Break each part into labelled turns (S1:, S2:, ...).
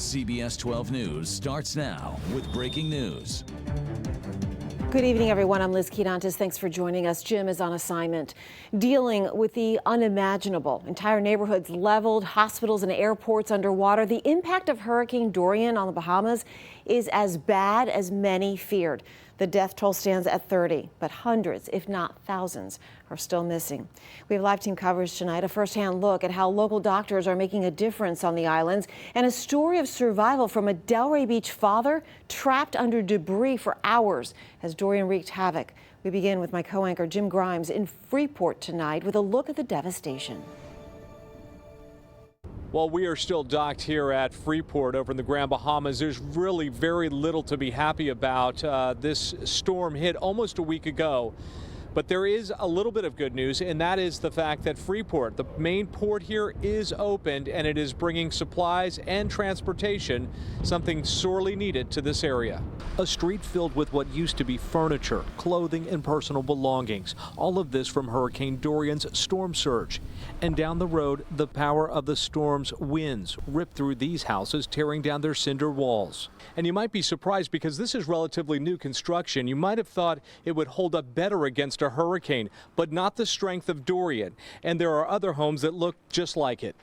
S1: CBS 12 News starts now with breaking news.
S2: Good evening, everyone. I'm Liz Quirantes. Thanks for joining us. Jim is on assignment dealing with the unimaginable. Entire neighborhoods leveled, hospitals and airports underwater. The impact of Hurricane Dorian on the Bahamas is as bad as many feared. The death toll stands at 30, but hundreds, if not thousands, are still missing. We have live team coverage tonight, a firsthand look at how local doctors are making a difference on the islands, and a story of survival from a Delray Beach father trapped under debris for hours as Dorian wreaked havoc. We begin with my co-anchor Jim Grimes in Freeport tonight with a look at the devastation.
S3: While we are still docked here at Freeport over in the Grand Bahamas, there's really very little to be happy about. This storm hit almost a week ago. But there is a little bit of good news, and that is the fact that Freeport, the main port here, is opened, and it is bringing supplies and transportation, something sorely needed to this area. A street filled with what used to be furniture, clothing, and personal belongings. All of this from Hurricane Dorian's storm surge. And down the road, the power of the storm's winds ripped through these houses, tearing down their cinder walls. And you might be surprised because this is relatively new construction. You might have thought it would hold up better against a hurricane, but not the strength of Dorian. And there are other homes that look just like it.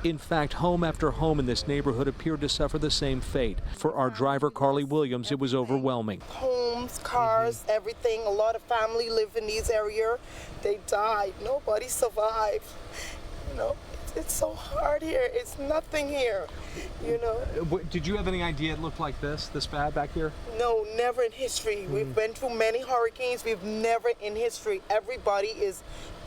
S3: In fact, home after home in this neighborhood appeared to suffer the same fate. For our driver, Carly Williams, it was overwhelming.
S4: Homes, cars, everything. A lot of family live in these areas. They died. Nobody survived. You know, it's so hard here. It's nothing here, you know.
S3: Did you have any idea it looked like this bad back here?
S4: No, never in history. We've been through many hurricanes. We've never in history.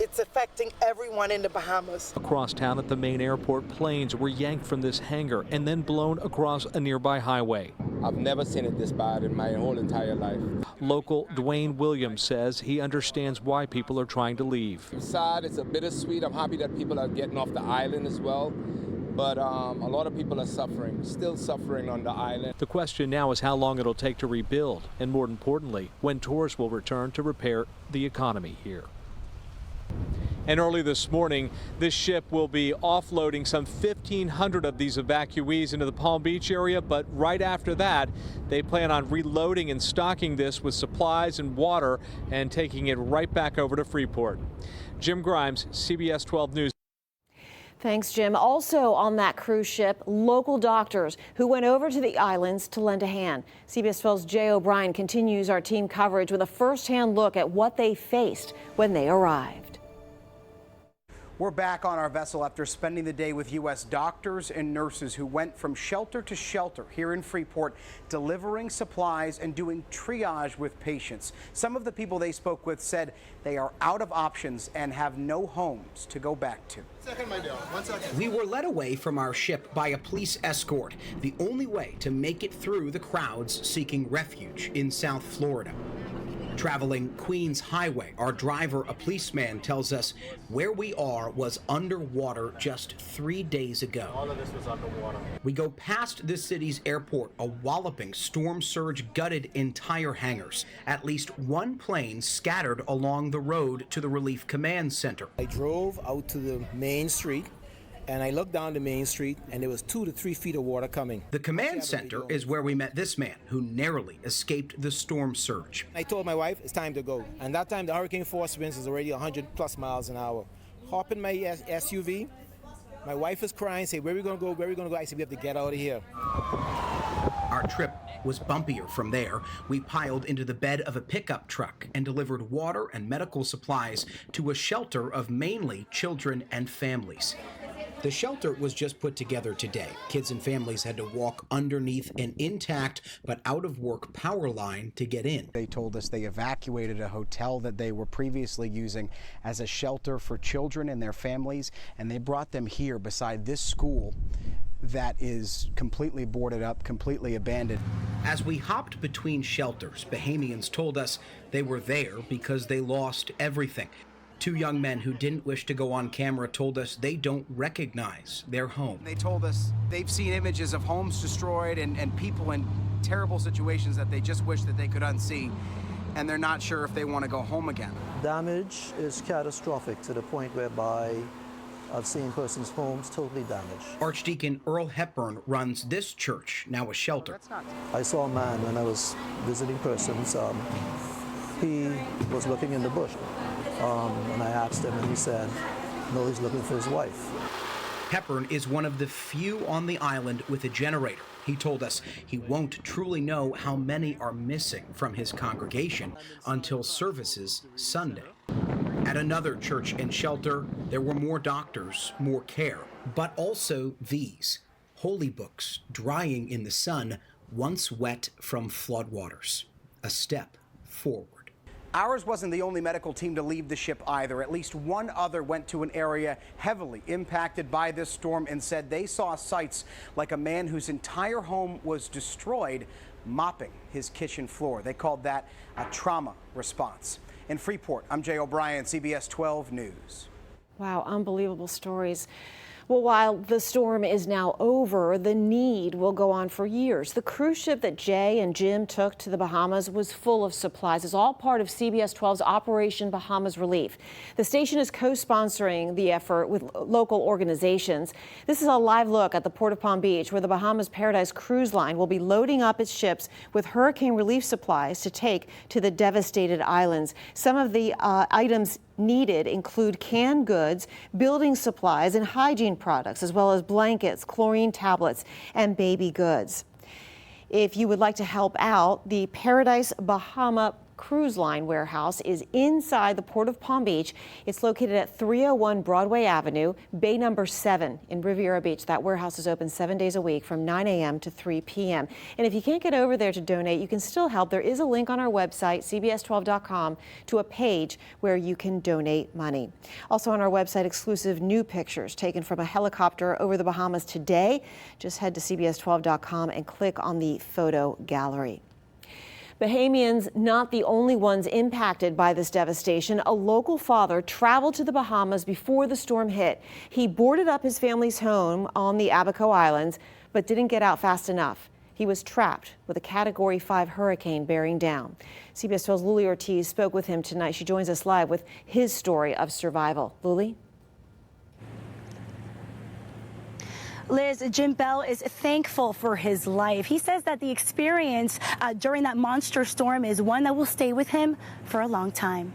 S4: It's affecting everyone in the Bahamas.
S3: Across town at the main airport, planes were yanked from this hangar and then blown across a nearby highway.
S5: I've never seen it this bad in my whole entire life.
S3: Local Dwayne Williams says he understands why people are trying to leave.
S5: It's sad, it's a bittersweet. I'm happy that people are getting off the island as well. But a lot of people are suffering, still suffering on the island.
S3: The question now is how long it'll take to rebuild, and more importantly, when tourists will return to repair the economy here. And early this morning, this ship will be offloading some 1,500 of these evacuees into the Palm Beach area. But right after that, they plan on reloading and stocking this with supplies and water and taking it right back over to Freeport. Jim Grimes, CBS 12 News.
S2: Thanks, Jim. Also on that cruise ship, local doctors who went over to the islands to lend a hand. CBS 12's Jay O'Brien continues our team coverage with a first-hand look at what they faced when they arrived.
S6: We're back on our vessel after spending the day with U.S. doctors and nurses who went from shelter to shelter here in Freeport, delivering supplies and doing triage with patients. Some of the people they spoke with said they are out of options and have no homes to go back to.
S7: We were led away from our ship by a police escort, the only way to make it through the crowds seeking refuge in South Florida. Traveling Queens Highway, our driver, a policeman, tells us where we are was underwater just 3 days ago.
S3: All of this was underwater.
S7: We go past the city's airport, a walloping storm surge gutted entire hangars. At least one plane scattered along the road to the Relief Command Center.
S8: I drove out to the main street, and I looked down the main street, and there was 2 to 3 feet of water coming.
S7: The command center is where we met this man who narrowly escaped the storm surge.
S8: I told my wife it's time to go, and that time the hurricane force winds is already 100+ miles an hour. Hop in my SUV. My wife is crying, say, where are we gonna go, where are we gonna go? I said, we have to get out of here.
S7: Our trip was bumpier from there. We piled into the bed of a pickup truck and delivered water and medical supplies to a shelter of mainly children and families. The shelter was just put together today. Kids and families had to walk underneath an intact but out-of-work power line to get in.
S6: They told us they evacuated a hotel that they were previously using as a shelter for children and their families, and they brought them here beside this school that is completely boarded up, completely abandoned.
S7: As we hopped between shelters, Bahamians told us they were there because they lost everything. 2 young men who didn't wish to go on camera told us they don't recognize their home.
S6: They told us they've seen images of homes destroyed and people in terrible situations that they just wish that they could unsee, and they're not sure if they want to go home again.
S9: Damage is catastrophic to the point whereby of seeing persons' homes totally damaged.
S7: Archdeacon Earl Hepburn runs this church, now a shelter.
S9: I saw a man when I was visiting persons. He was looking in the bush, and I asked him, and he said, no, he's looking for his wife.
S7: Hepburn is one of the few on the island with a generator. He told us he won't truly know how many are missing from his congregation until services Sunday. At another church and shelter, there were more doctors, more care, but also these holy books drying in the sun, once wet from floodwaters. A step forward.
S6: Ours wasn't the only medical team to leave the ship either. At least one other went to an area heavily impacted by this storm and said they saw sights like a man whose entire home was destroyed mopping his kitchen floor. They called that a trauma response. In Freeport, I'm Jay O'Brien, CBS 12 News.
S2: Wow, unbelievable stories. Well, while the storm is now over, the need will go on for years. The cruise ship that Jay and Jim took to the Bahamas was full of supplies. It's all part of CBS 12's Operation Bahamas Relief. The station is co-sponsoring the effort with local organizations. This is a live look at the Port of Palm Beach, where the Bahamas Paradise Cruise Line will be loading up its ships with hurricane relief supplies to take to the devastated islands. Some of the items needed include canned goods, building supplies, and hygiene products, as well as blankets, chlorine tablets, and baby goods. If you would like to help out, the Paradise Bahama Cruise Line warehouse is inside the Port of Palm Beach. It's located at 301 Broadway Avenue, bay number 7 in Riviera Beach. That warehouse is open 7 days a week from 9 a.m. to 3 p.m. And if you can't get over there to donate, you can still help. There is a link on our website, cbs12.com, to a page where you can donate money. Also on our website, exclusive new pictures taken from a helicopter over the Bahamas today. Just head to cbs12.com and click on the photo gallery. Bahamians not the only ones impacted by this devastation. A local father traveled to the Bahamas before the storm hit. He boarded up his family's home on the Abaco Islands, but didn't get out fast enough. He was trapped with a Category 5 hurricane bearing down. CBS 12's Luli Ortiz spoke with him tonight. She joins us live with his story of survival. Luli?
S10: Liz, Jim Bell is thankful for his life. He says that the experience during that monster storm is one that will stay with him for a long time.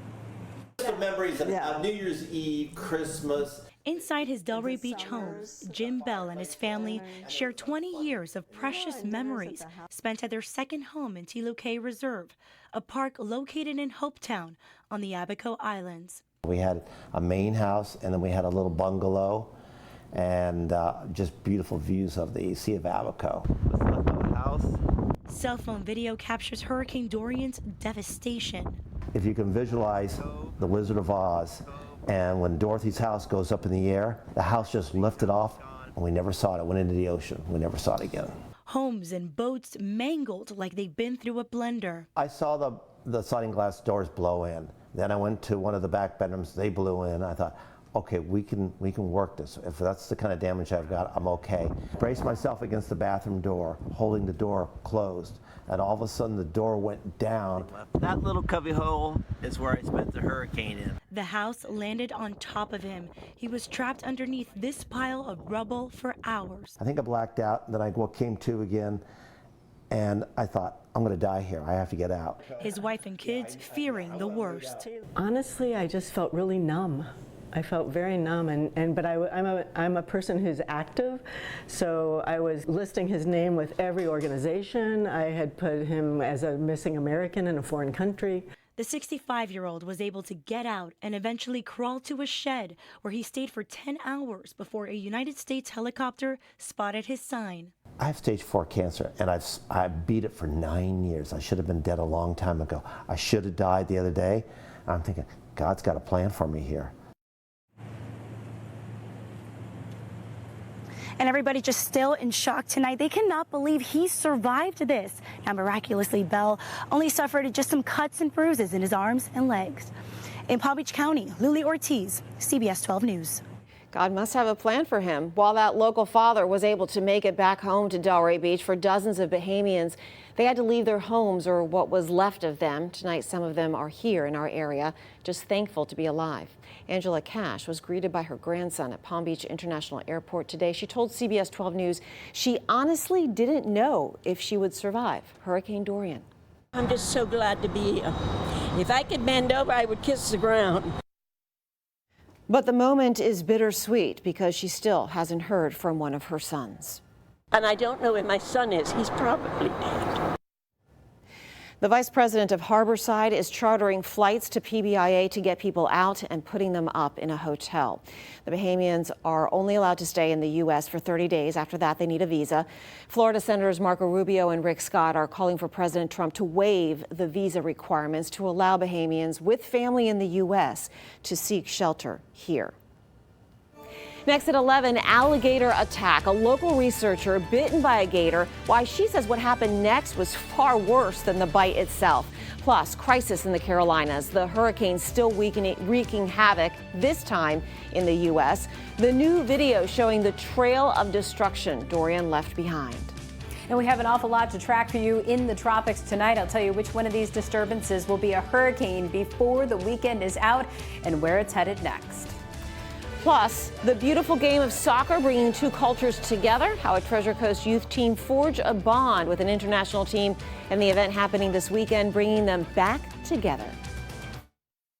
S11: The memories of New Year's Eve, Christmas.
S10: Inside his Delray Beach home, Jim Bell and his family share 20 years of precious memories spent at their second home in Tilo Cay Reserve, a park located in Hopetown on the Abaco Islands.
S11: We had a main house, and then we had a little bungalow, and just beautiful views of the Sea of Abaco. House.
S10: Cell phone video captures Hurricane Dorian's devastation.
S11: If you can visualize the Wizard of Oz, and when Dorothy's house goes up in the air, the house just lifted off, and we never saw it. It went into the ocean. We never saw it again.
S10: Homes and boats mangled like they've been through a blender.
S11: I saw the sliding glass doors blow in. Then I went to one of the back bedrooms. They blew in. I thought, okay, we can work this. If that's the kind of damage I've got, I'm okay. Braced myself against the bathroom door, holding the door closed, and all of a sudden the door went down.
S12: That little cubby hole is where I spent the hurricane in.
S10: The house landed on top of him. He was trapped underneath this pile of rubble for hours.
S11: I think I blacked out, and then I came to again, and I thought, I'm going to die here. I have to get out.
S10: His wife and kids fearing the worst.
S13: Honestly, I just felt really numb. I felt very numb, but I'm a person who's active, so I was listing his name with every organization. I had put him as a missing American in a foreign country.
S10: The 65-year-old was able to get out and eventually crawl to a shed where he stayed for 10 hours before a United States helicopter spotted his sign.
S11: I have stage 4 cancer, and I beat it for 9 years. I should have been dead a long time ago. I should have died the other day. I'm thinking, God's got a plan for me here.
S10: And everybody just still in shock tonight. They cannot believe he survived this. Now, miraculously, Bell only suffered just some cuts and bruises in his arms and legs. In Palm Beach County, Luli Ortiz, CBS 12 News.
S2: God must have a plan for him. While that local father was able to make it back home to Delray Beach, for dozens of Bahamians, they had to leave their homes or what was left of them. Tonight, some of them are here in our area, just thankful to be alive. Angela Cash was greeted by her grandson at Palm Beach International Airport today. She told CBS 12 News she honestly didn't know if she would survive Hurricane Dorian.
S14: I'm just so glad to be here. If I could bend over, I would kiss the ground.
S2: But the moment is bittersweet because she still hasn't heard from one of her sons.
S14: And I don't know where my son is. He's probably dead.
S2: The vice president of Harborside is chartering flights to PBIA to get people out and putting them up in a hotel. The Bahamians are only allowed to stay in the U.S. for 30 days. After that, they need a visa. Florida Senators Marco Rubio and Rick Scott are calling for President Trump to waive the visa requirements to allow Bahamians with family in the U.S. to seek shelter here. Next at 11, alligator attack. A local researcher bitten by a gator. Why she says what happened next was far worse than the bite itself. Plus, crisis in the Carolinas. The hurricane still wreaking havoc, this time in the U.S. The new video showing the trail of destruction Dorian left behind.
S15: And we have an awful lot to track for you in the tropics tonight. I'll tell you which one of these disturbances will be a hurricane before the weekend is out and where it's headed next.
S2: Plus, the beautiful game of soccer bringing two cultures together, how a Treasure Coast youth team forge a bond with an international team, and the event happening this weekend bringing them back together.